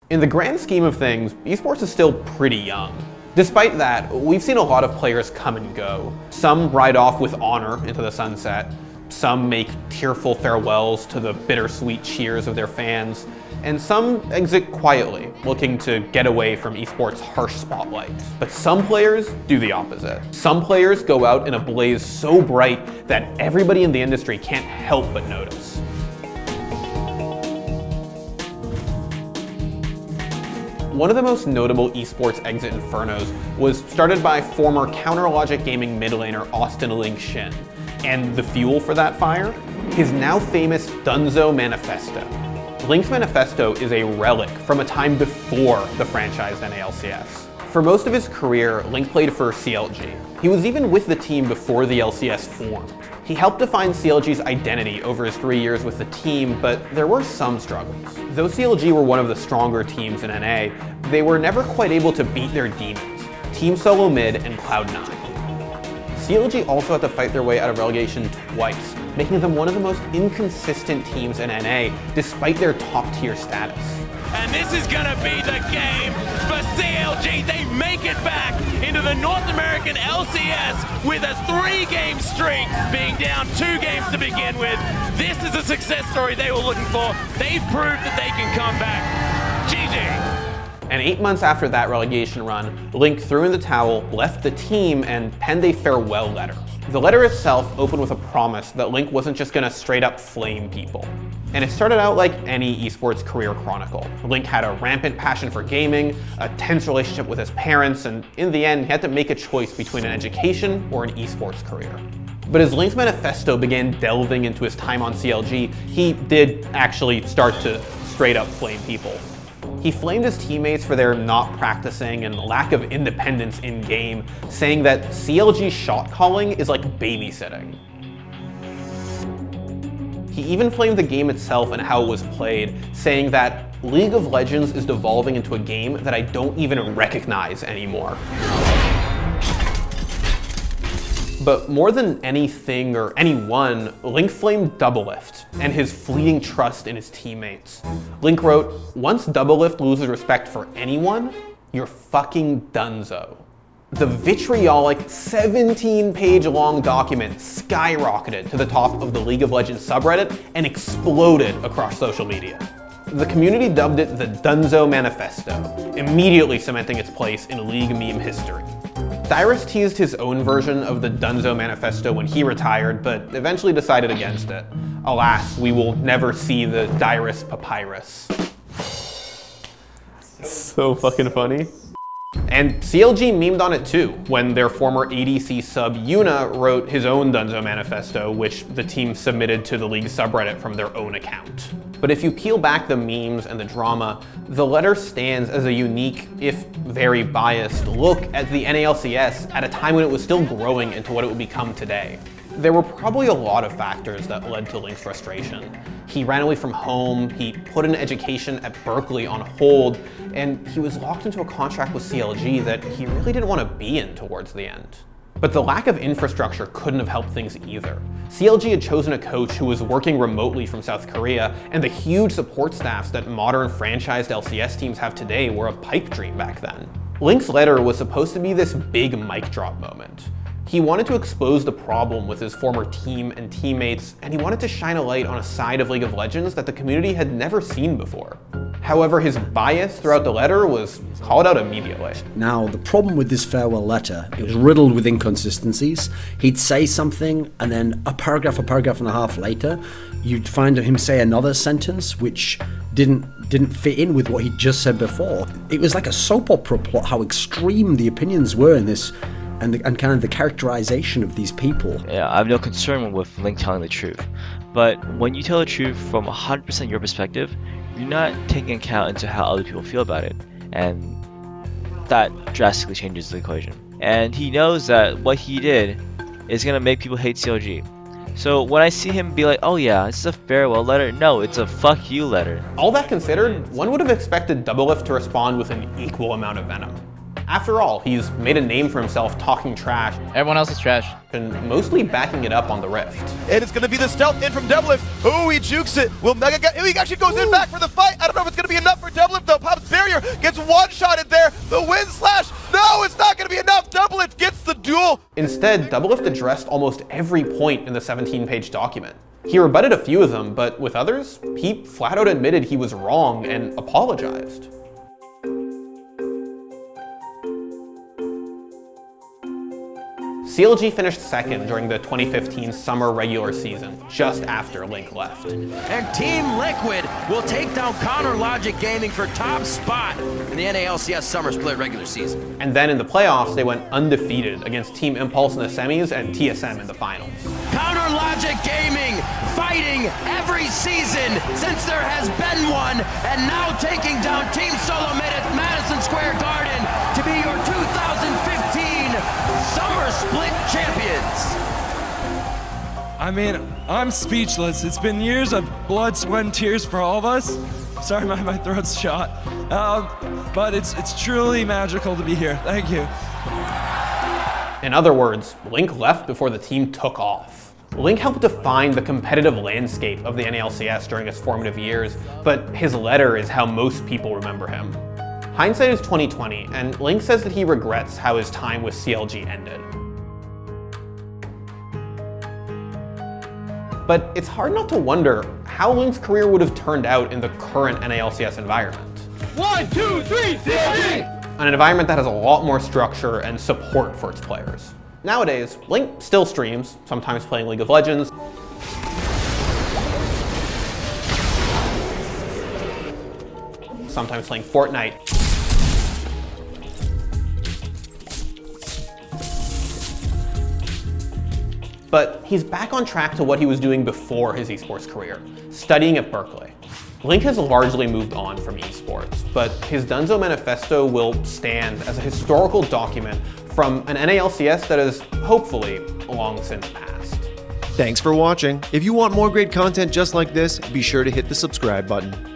In the grand scheme of things, esports is still pretty young. Despite that, we've seen a lot of players come and go. Some ride off with honor into the sunset, some make tearful farewells to the bittersweet cheers of their fans, and some exit quietly, looking to get away from esports' harsh spotlight. But some players do the opposite. Some players go out in a blaze so bright that everybody in the industry can't help but notice. One of the most notable esports exit infernos was started by former Counter-Logic Gaming mid laner Austin Ling Shin. And the fuel for that fire? His now famous Donezo Manifesto. Link's manifesto is a relic from a time before the franchised NALCS. For most of his career, Link played for CLG. He was even with the team before the LCS formed. He helped define CLG's identity over his 3 years with the team, but there were some struggles. Though CLG were one of the stronger teams in NA, they were never quite able to beat their demons, Team Solo Mid and Cloud9. CLG also had to fight their way out of relegation twice, making them one of the most inconsistent teams in NA, despite their top-tier status. And this is gonna be the game for CLG. They make it back into the North American LCS with a 3-game streak, being down 2 games to begin with. This is a success story they were looking for. They've proved that they can come back. GG. And 8 months after that relegation run, Link threw in the towel, left the team, and penned a farewell letter. The letter itself opened with a promise that Link wasn't just gonna straight up flame people. And it started out like any esports career chronicle. Link had a rampant passion for gaming, a tense relationship with his parents, and in the end, he had to make a choice between an education or an esports career. But as Link's manifesto began delving into his time on CLG, he did actually start to straight up flame people. He flamed his teammates for their not practicing and lack of independence in-game, saying that CLG shot calling is like babysitting. He even flamed the game itself and how it was played, saying that League of Legends is devolving into a game that I don't even recognize anymore. But more than anything or anyone, Link flamed Doublelift and his fleeting trust in his teammates. Link wrote, "Once Doublelift loses respect for anyone, you're fucking donezo." The vitriolic 17-page long document skyrocketed to the top of the League of Legends subreddit and exploded across social media. The community dubbed it the Donezo Manifesto, immediately cementing its place in League meme history. Dyrus teased his own version of the Donezo Manifesto when he retired, but eventually decided against it. Alas, we will never see the Dyrus Papyrus. So fucking funny. And CLG memed on it too, when their former ADC sub Yuna wrote his own Donezo Manifesto, which the team submitted to the League subreddit from their own account. But if you peel back the memes and the drama, the letter stands as a unique, if very biased, look at the NALCS at a time when it was still growing into what it would become today. There were probably a lot of factors that led to Link's frustration. He ran away from home, he put an education at Berkeley on hold, and he was locked into a contract with CLG that he really didn't want to be in towards the end. But the lack of infrastructure couldn't have helped things either. CLG had chosen a coach who was working remotely from South Korea, and the huge support staffs that modern franchised LCS teams have today were a pipe dream back then. Link's letter was supposed to be this big mic drop moment. He wanted to expose the problem with his former team and teammates, and he wanted to shine a light on a side of League of Legends that the community had never seen before. However, his bias throughout the letter was called out immediately. Now, the problem with this farewell letter, it was riddled with inconsistencies. He'd say something, and then a paragraph and a half later, you'd find him say another sentence which didn't fit in with what he'd just said before. It was like a soap opera plot, how extreme the opinions were in this, and kind of the characterization of these people. Yeah, I have no concern with Link telling the truth, but when you tell the truth from 100% your perspective, you're not taking account into how other people feel about it, and that drastically changes the equation. And he knows that what he did is gonna make people hate CLG. So when I see him be like, oh yeah, this is a farewell letter, no, it's a fuck you letter. All that considered, one would have expected Doublelift to respond with an equal amount of venom. After all, he's made a name for himself talking trash. Everyone else is trash. And mostly backing it up on the Rift. And it's going to be the stealth in from Doublelift. Oh, he jukes it. Will Mega get... Oh, he actually goes in back for the fight. I don't know if it's going to be enough for Doublelift, though. Pops very gets one-shotted there. The wind slash, no, it's not gonna be enough. Doublelift gets the duel. Instead, Doublelift addressed almost every point in the 17-page document. He rebutted a few of them, but with others, he flat out admitted he was wrong and apologized. CLG finished second during the 2015 summer regular season, just after Link left. And Team Liquid will take down Counter Logic Gaming for top spot in the NALCS Summer Split regular season. And then in the playoffs, they went undefeated against Team Impulse in the semis and TSM in the finals. Counter Logic Gaming fighting every season since there has been one, and now taking down Team Solo Mid at Madison Square Garden to be your 2015 Summer Split champions. I mean, I'm speechless. It's been years of blood, sweat, and tears for all of us. Sorry, my throat's shot. But it's truly magical to be here. Thank you. In other words, Link left before the team took off. Link helped define the competitive landscape of the NALCS during his formative years, but his letter is how most people remember him. Hindsight is 2020, and Link says that he regrets how his time with CLG ended. But it's hard not to wonder how Link's career would have turned out in the current NALCS environment. 1, 2, 3, CLG! An environment that has a lot more structure and support for its players. Nowadays, Link still streams, sometimes playing League of Legends, sometimes playing Fortnite, but he's back on track to what he was doing before his esports career, studying at Berkeley. Link has largely moved on from esports, but his Donezo Manifesto will stand as a historical document from an NALCS that is hopefully long since passed. Thanks for watching. If you want more great content just like this, be sure to hit the subscribe button.